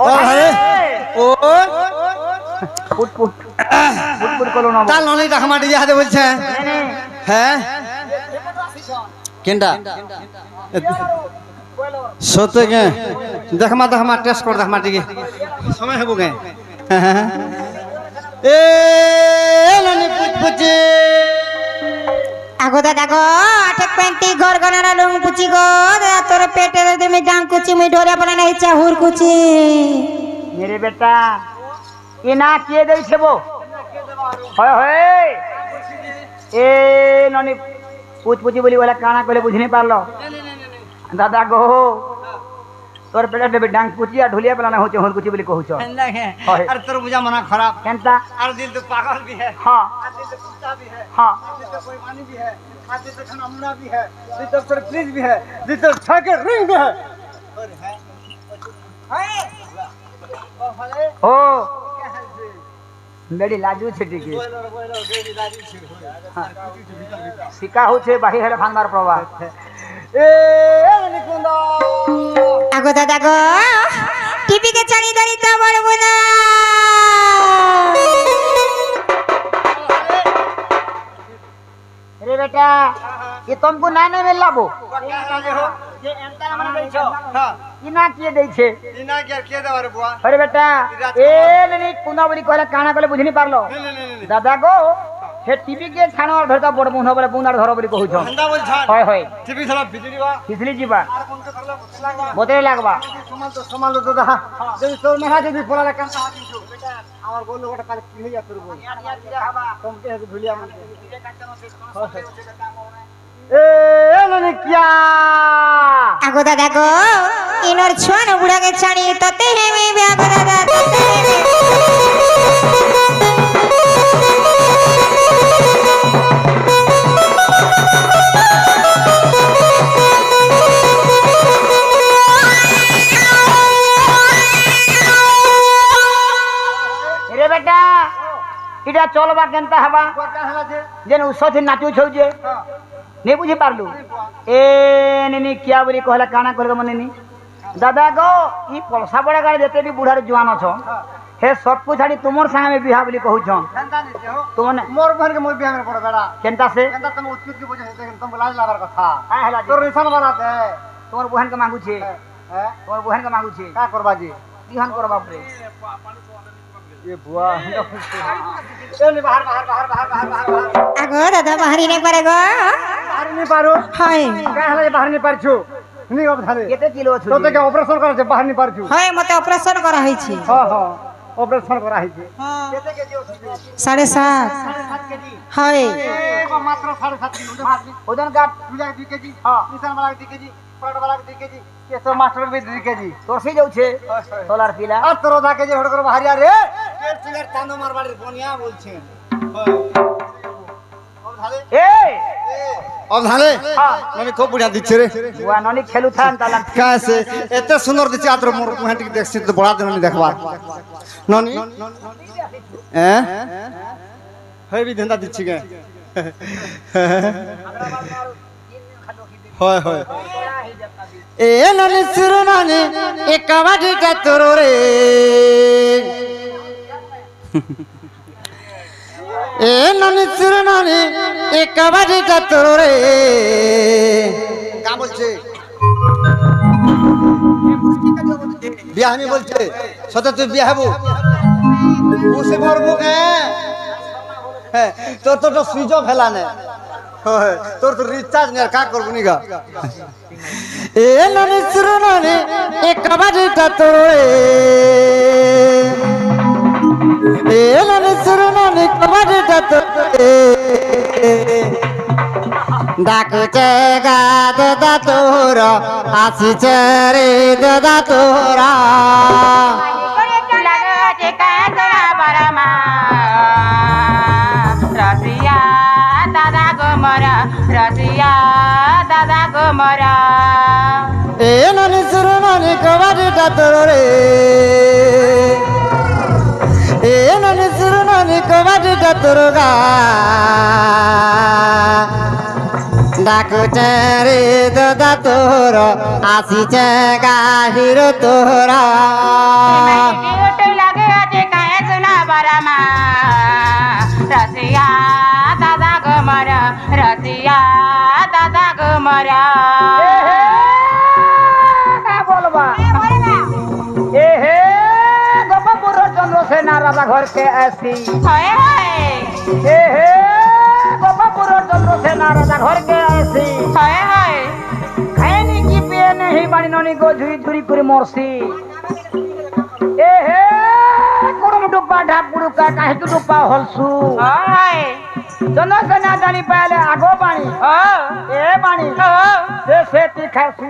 ও put put put put করলো না তাল নলি টাকা মাটি যাহাতে বলছে হ্যাঁ কেনটা সতে কে দেখমা টেস্ট কর দেখমা টিকে সময় হবো কে এ ননি পুচপুচি আগো দাদা গো আটেক পেন্টি ঘর গনারা লুং পুচি গো দাদা তোর পেটের তুমি ডাং কুচি মুই ঢোরা পড়া নাই চাহুর কুচি मेरे बेटा ये ना किए दे छबो होय होय ए ननी पूछ पूछी बोली वाला काना कहले बुझ नहीं पारलो दादा गो तोर पेट देबे डांग कुचिया ढोलिया पला ना होचे होल कुची बोली कहू छ अरे तोर बुझा मना खराब केनता और दिल तो पागल भी है हां दिल तो कुत्ता भी है हां दिल तो कोई पानी भी है दिल तो खाना भी है दिल तो सरप्राइज भी है दिल तो छके रिंग भी है और है ओ बेडी लाजू छे टिके सिका हो छे बाही हेले फानमार प्रभा ए निकुंद আগো দাদা গো টিপি के चणी धरी तो बड़बो ना अरे बेटा ये तुमको ना नहीं मिल लाबो ये एंता ना मन दे छो हां इना किए दे छे इना के देवार बुआ अरे बेटा ए ननी कुंदा बोली कहले काना कहले बुझनी पारलो दादा गो हे टीवी के छानो धरता बड़ मुंह बोले बुंदार धर बोली कहू छ हंदा बोल छ होय होय टीवी साला बिजली जीवा बोतरे लागबा समाल तो दादा जदी तोर महा जदी पोला कांता हाथी छु बेटा আমার বললো ওটা কালে কি হইয়া তোর বল তোমকে ভুলিয়া মন ए ननी क्या আগো দাদা গো ইনর ছোন বুড়া के छाणी तते हे में ब्याह दादा तते हे रे बेटा इटा चलबा केनता हबा जेन उसथि नाचू छौ जे नहीं बुझी पारलू ए ननी क्या बोली कहला काना कहले मन नी दादा गो ई पलसा बड़ा गाड़ी देते भी बुढ़ार जुआन छ हे सब कुछ छाड़ी तुमर संग में बियाह बोली कहू छ केनता नहीं हो तुमने मोर भर के मोर बियाह में पड़ बेड़ा केनता से केनता तुम उचित की वजह से तुम लाज लागर कथा का हला तोर निशान वाला दे तुमर बहन के मांगू छे हैं तुमर बहन के मांगू छे का करबा जी बिहान करबा रे ये बुआ चल बाहर बाहर बाहर बाहर बाहर बाहर আগো দাদা বাহারি নাই পারে গো बाहर नहीं पारो হয় का हला बाहर नहीं पार छु नहीं अब धारे केते किलो छु तो के ऑपरेशन कर छे बाहर नहीं पार छु হয় মতে অপারেশন করা হইছে हां हां ऑपरेशन करा है छे हां केते केजी छु 7.5 7.5 केजी হয় ए मात्र 7.5 केजी वजन का 2 केजी हां निशान वाला 2 केजी पलट वाला 2 केजी केसो मास्टर भी 2 केजी तोर से जाउ छे सोलार पीला आ तोर दा केजी हड़ कर बाहर आ रे पेट सिगर तांदो मारबाड़ी बनिया बोल छे ए अब धाले ननी खूब बढ़िया दिछे रे बुआ ननी खेलु थान ताला कैसे एते सुंदर दिछे आतर मोर कुहाटी देखछि तो बड़ा दिन देखबा ननी हैं हे भी धंधा दिछि के होय होय ए ननी सुरु ननी ए कबाडी का तोरो रे ए ननी सुरु ननी ए कबाडी का तोरो रे का बोलछे बियाह में बोलछे सत तू बियाह हबो उसे मरबो के तोर तो स्विच ऑफ हेला ने तोर तो रिचार्ज ने का करबो निगा ए ननी सुरु ननी ए कबाडी का तोरो रे ए ननी सुरु ननी कबाडी का तोरो रे डाकुचे गा दादा तोरा आसीचे रे दादा तोरा লাগছে কান্দরা বরমা রসিয়া দাদা গো মরা রসিয়া দাদা গো মরা ए ननी सुरु ननी कबाडी का तोरो रे ए ननी सुरु ननी कबाडी का तोरो गा ডাকুছে রে দাদা তোর আসিছে গাহির তোরা ডিউটি লাগে আছে কাহে শোনা বারামা রসিয়া দাদা গমরা রসিয়া দাদা গমরা বলবা এ হে গোপাপুর চন্দ্রসেনা রাজা ঘরকে আসি হয় হয় এ হে গোপাপুর চন্দ্রসেনা রাজা ঘরকে আসি হয় হয় খাইনি কি পেয়ে নেহি বাড়ি ননি গো ঝুরি ঝুরি করে মরছি এ হে কুড়ুম ডুব্বা ঢাপ বুড়ুকা কাহিটু ডুব্বা হলসু হয় চন্দ্রসেনা জানি পাইলে আগো বাণী ও এ বাণী ও সে তি খাইছু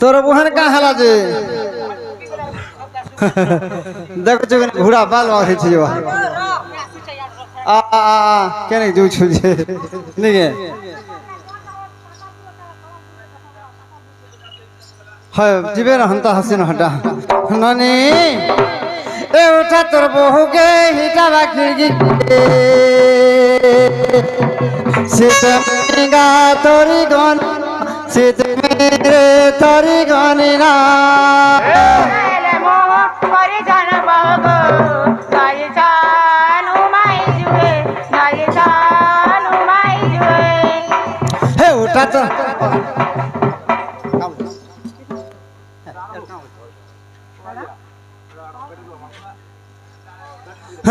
তোর বোহের কা হেলা যে দেখছো ঘোড়া বাল হয়েছে কেন যাচ্ছ যে নাকি হয় যাবে না হন্তা হাসিন হটা নানি এ ওটা তোর বহুকে হিটাবা খিড়কি শীতমিগা তরি গন শীতমিরে তরি গনি না এলে মোহ করে জান বাগো গাই জানু মাই জুয়ে গাই জানু মাই জুয়ে হে ওটা তো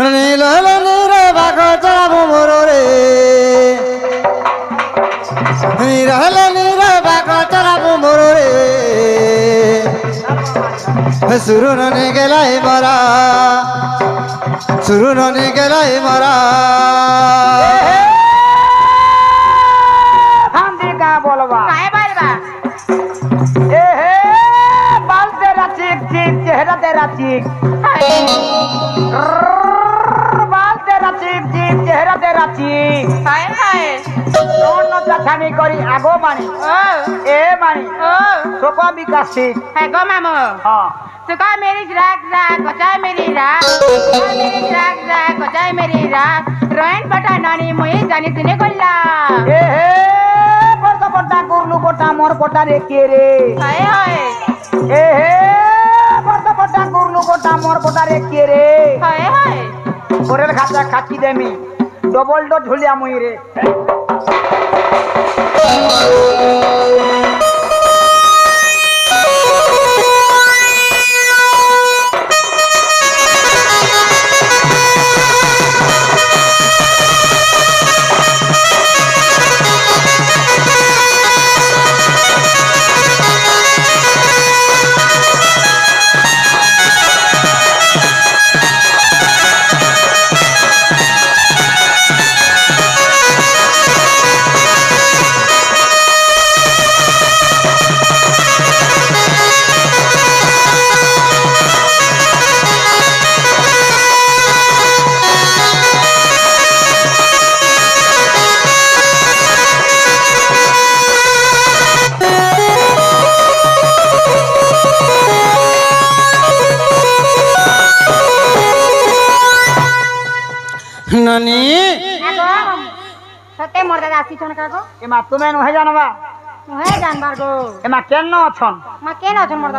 নীল নীরে বাঘ চড়াবো মোর রে নীল নীরে বাঘ চড়াবো মোর রে শুরু ননি গেলাই মরা শুরু ননি গেলাই মরা ফান্দি কা বলবা কাহে বলবা এ হে বাল তেরা চিক চিক চেহারা তেরা চিক বাল তেরা চিক চিক চেহারা তেরা চিক হায় হায় অন্য চাছানি করি আগো বাণী ও এ বাণী ও সোপা বিকাশিক হ্যাঁ গো মামু হ্যাঁ सुखा मेरी राग राग बचाए मेरी राग सुखा मेरी राग राग बचाए मेरी राग रोहन पटा नानी मुई जानी तूने कोल्ला এ হে পড়তা পড়তা করলু পড়তা মোর পড়তা রে কে রে हाय हाय এ হে পড়তা পড়তা করলু পড়তা মোর পড়তা রে কে রে हाय हाय ওরের খাতা খাচ্ছি দেমি ডবল ডো ঝুলিয়া মুই রে নানি সতে মোর দাদা আসি ছন কাগো এমা তুমি নহে জানবা নহে জানবার গো এমা কেন অছন মা কেন আছন মোর